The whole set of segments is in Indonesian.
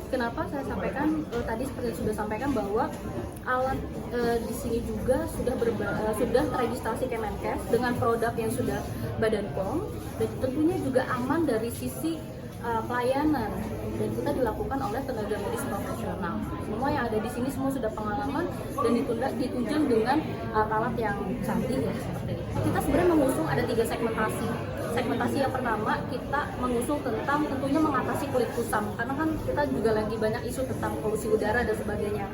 Kenapa saya sampaikan tadi seperti yang sudah sampaikan bahwa alat di sini juga sudah terregistrasi Kemenkes dengan produk yang sudah Badan POM, dan tentunya juga aman dari sisi pelayanan, dan kita dilakukan oleh tenaga medis profesional. Semua yang ada di sini semua sudah pengalaman dan ditunjang dengan alat yang canggih ya seperti itu. Kita sebenarnya mengusung ada 3 segmentasi. Segmentasi yang pertama kita mengusung tentang tentunya mengatasi kulit kusam, karena kan kita juga lagi banyak isu tentang polusi udara dan sebagainya.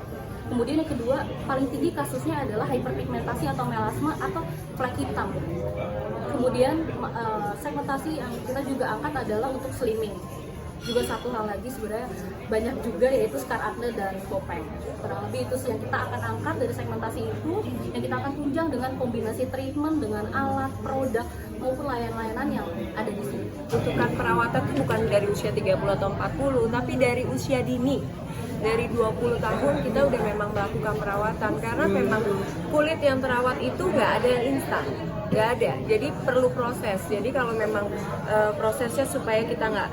Kemudian yang kedua, paling tinggi kasusnya adalah hiperpigmentasi atau melasma atau flek hitam. Kemudian segmentasi yang kita juga angkat adalah untuk slimming. Juga satu hal lagi sebenarnya banyak juga, yaitu scar acne dan Bopeng. Kurang lebih itu sih yang kita akan angkat dari segmentasi itu, yang kita akan tunjang dengan kombinasi treatment dengan alat, produk maupun layanan-layanan yang ada di sini. Rujukan perawatan itu bukan dari usia 30 atau 40, tapi dari usia dini. Dari 20 tahun kita udah memang melakukan perawatan, karena memang kulit yang terawat itu nggak ada yang instan, nggak ada. Jadi perlu proses. Jadi kalau memang prosesnya supaya kita nggak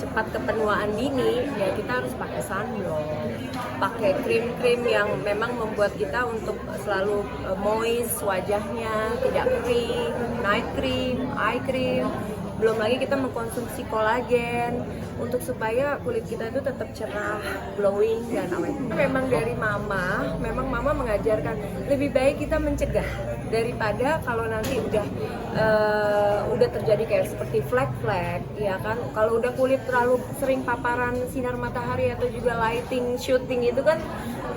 cepat kepenuaan dini, ya kita harus pakai sunblock, pakai krim-krim yang memang membuat kita untuk selalu moist wajahnya, tidak kering, night cream, eye cream. Belum lagi kita mengkonsumsi kolagen untuk supaya kulit kita itu tetap cerah, glowing dan awet. Memang dari mama mengajarkan lebih baik kita mencegah daripada kalau nanti udah terjadi kayak seperti flek-flek, ya kan? Kalau udah kulit terlalu sering paparan sinar matahari atau juga lighting, shooting itu kan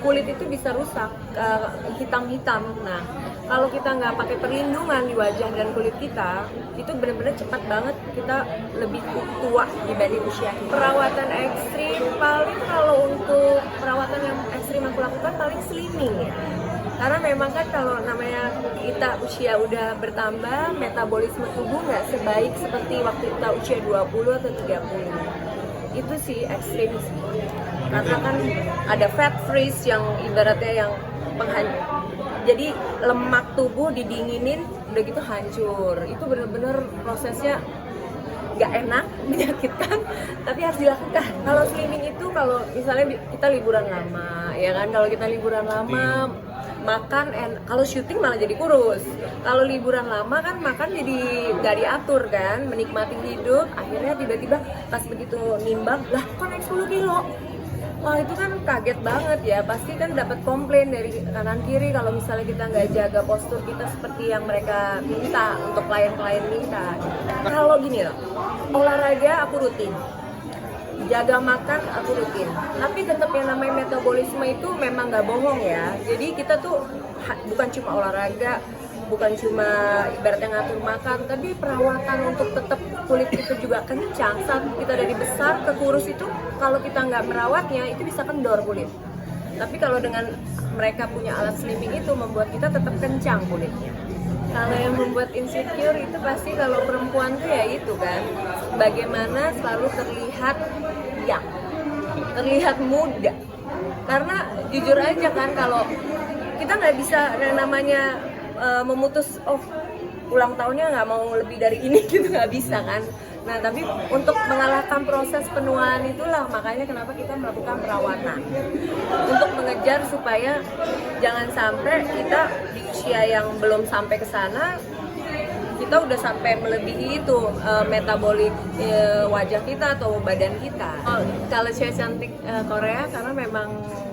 kulit itu bisa rusak, hitam-hitam. Nah, kalau kita nggak pakai perlindungan di wajah dan kulit kita, itu benar-benar cepat banget kita lebih tua dibanding usia kita. Perawatan ekstrim, paling kalau untuk perawatan yang ekstrim aku lakukan paling slimming ya. Karena memang kan kalau namanya kita usia udah bertambah, metabolisme tubuh nggak sebaik seperti waktu kita usia 20 atau 30. Itu sih ekstrim sih. Karena kan ada fat freeze yang ibaratnya yang jadi lemak tubuh didinginin udah gitu hancur. Itu bener-bener prosesnya nggak enak, menyakitkan, tapi harus dilakukan. Kalau slimming itu kalau misalnya kita liburan lama, ya kan? Kalau kita liburan lama makan, kalau syuting malah jadi kurus. Kalau liburan lama kan makan jadi nggak diatur kan, menikmati hidup. Akhirnya tiba-tiba pas begitu nimbang, lah kok naik 10 kilo? Wah itu kan kaget banget ya, pasti kan dapat komplain dari kanan kiri kalau misalnya kita nggak jaga postur kita seperti yang mereka minta, untuk klien-klien minta. Kalau gini loh, olahraga aku rutin, jaga makan aku rutin, tapi tetap yang namanya metabolisme itu memang nggak bohong ya. Jadi kita tuh bukan cuma olahraga, bukan cuma ibaratnya ngatur makan, tapi perawatan untuk tetap kulit kita juga kencang. Saat kita dari besar ke kurus itu, kalau kita nggak merawatnya itu bisa kendor kulit. Tapi kalau dengan mereka punya alat slimming itu membuat kita tetap kencang kulitnya. Kalau yang membuat insecure itu pasti kalau perempuan tuh ya itu kan, bagaimana selalu terlihat young, terlihat muda. Karena jujur aja kan, kalau kita nggak bisa yang namanya memutus, oh ulang tahunnya nggak mau lebih dari ini gitu, nggak bisa kan. Nah tapi untuk mengalahkan proses penuaan itulah makanya kenapa kita melakukan perawatan, untuk mengejar supaya jangan sampai kita di usia yang belum sampai ke sana kita udah sampai melebihi itu metabolik wajah kita atau badan kita. Kalau cewek cantik Korea, karena memang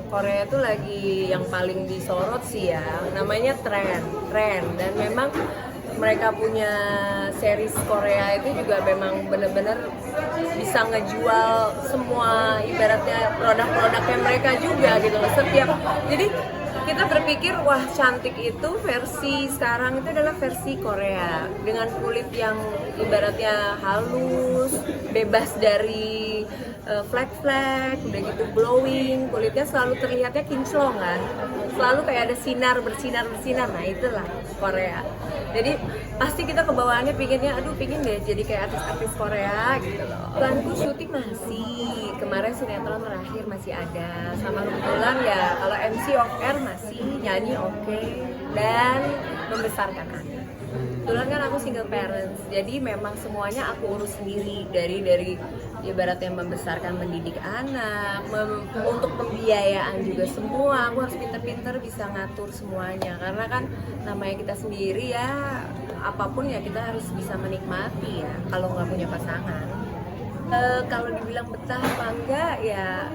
Korea itu lagi yang paling disorot sih ya, namanya tren, dan memang mereka punya series Korea itu juga memang bener-bener bisa ngejual semua ibaratnya produk-produknya mereka juga gitu loh setiap. Jadi kita berpikir wah cantik itu versi sekarang itu adalah versi Korea dengan kulit yang ibaratnya halus, bebas dari flek-flek, udah gitu glowing, kulitnya selalu terlihatnya kinclong kan, selalu kayak ada sinar bersinar. Nah itulah Korea. Jadi pasti kita kebawaannya pinginnya, aduh pingin deh jadi kayak artis-artis Korea gitu loh. Planku syuting masih, kemarin sinetron terakhir masih ada, sama kebetulan ya kalau MC off air masih, nyanyi oke, dan membesarkan anak. Kebetulan kan aku single parents, jadi memang semuanya aku urus sendiri, dari ibaratnya membesarkan, mendidik anak, untuk pembiayaan juga semua. Aku harus pinter-pinter bisa ngatur semuanya, karena kan namanya kita sendiri ya, apapun ya kita harus bisa menikmati ya kalau nggak punya pasangan. Kalau dibilang betah apa enggak ya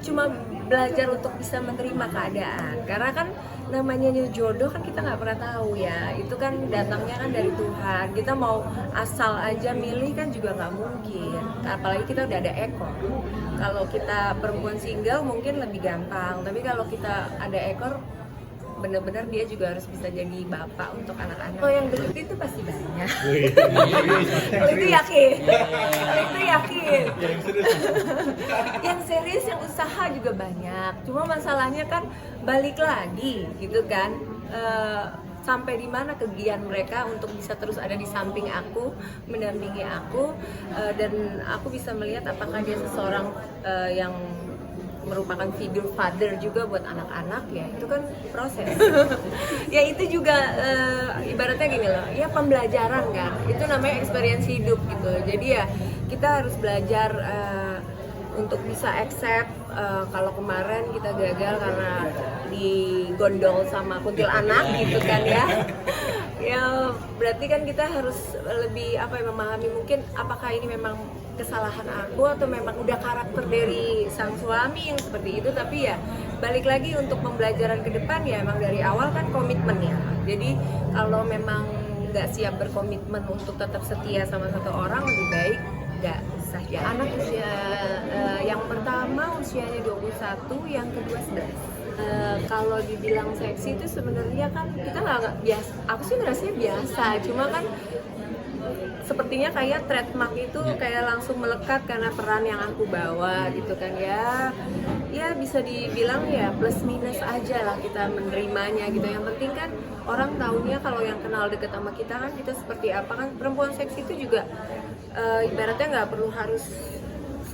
cuma belajar untuk bisa menerima keadaan, karena kan namanya jodoh kan kita nggak pernah tahu ya, itu kan datangnya kan dari Tuhan. Kita mau asal aja milih kan juga nggak mungkin, apalagi kita udah ada ekor. Kalau kita perempuan single mungkin lebih gampang, tapi kalau kita ada ekor benar-benar dia juga harus bisa jadi bapak untuk anak-anak. Kalau yang deket itu pasti banyak. Kalau itu yakin. Kalau itu yakin. Yang serius, yang usaha juga banyak. Cuma masalahnya kan balik lagi gitu kan. Sampai di mana kegiatan mereka untuk bisa terus ada di samping aku, mendampingi aku, dan aku bisa melihat apakah dia seseorang yang merupakan figur father juga buat anak-anak, ya itu kan proses. Ya itu juga ibaratnya gini loh, ya pembelajaran kan, itu namanya experience hidup gitu. Jadi ya kita harus belajar untuk bisa accept kalau kemarin kita gagal karena digondol sama kuntilanak gitu kan ya. Ya berarti kan kita harus lebih memahami mungkin apakah ini memang kesalahan aku atau memang udah karakter dari sang suami yang seperti itu. Tapi ya balik lagi untuk pembelajaran ke depan ya emang dari awal kan komitmen ya. Jadi kalau memang nggak siap berkomitmen untuk tetap setia sama satu orang, lebih baik nggak usah ya. Anak usia yang pertama usianya 21, yang kedua 11. Kalau dibilang seksi itu sebenarnya kan kita nggak biasa. Aku sih merasanya biasa, cuma kan sepertinya kayak trademark itu kayak langsung melekat karena peran yang aku bawa gitu kan ya. Ya bisa dibilang ya plus minus aja lah kita menerimanya gitu. Yang penting kan orang taunya kalau yang kenal deket sama kita kan kita seperti apa kan. Perempuan seksi itu juga ibaratnya nggak perlu harus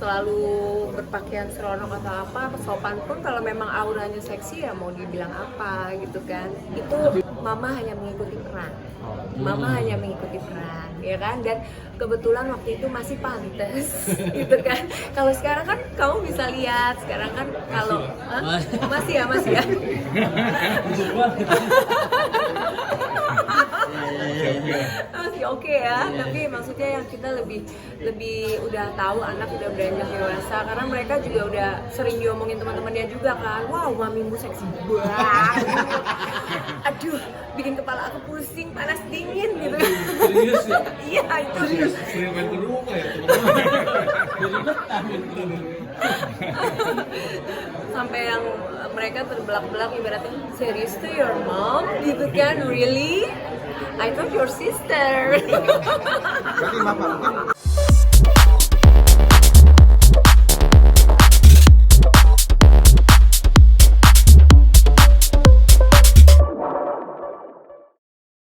selalu berpakaian seronok atau apa, sopan pun kalau memang auranya seksi ya mau dibilang apa gitu kan. Itu mama hanya mengikuti peran. Mama hanya mengikuti peran, ya kan? Dan kebetulan waktu itu masih pantas gitu kan. Kalau sekarang kan kamu bisa lihat, sekarang kan kalau masih ya. Masih oke ya, tapi maksudnya yang kita lebih udah tahu anak udah beranjak dewasa, karena mereka juga udah sering diomongin teman-temannya juga kan, wow mamimu seksi banget, aduh bikin kepala aku pusing, panas dingin gitu. Serius ya? Iya itu. Serius, sering main ke rumah ya teman-teman. Jadi betah gitu. Sampai yang mereka terbelak-belak ibaratnya, serius tuh your mom gitu kan, really? I thought your sister. Berarti Bapak mungkin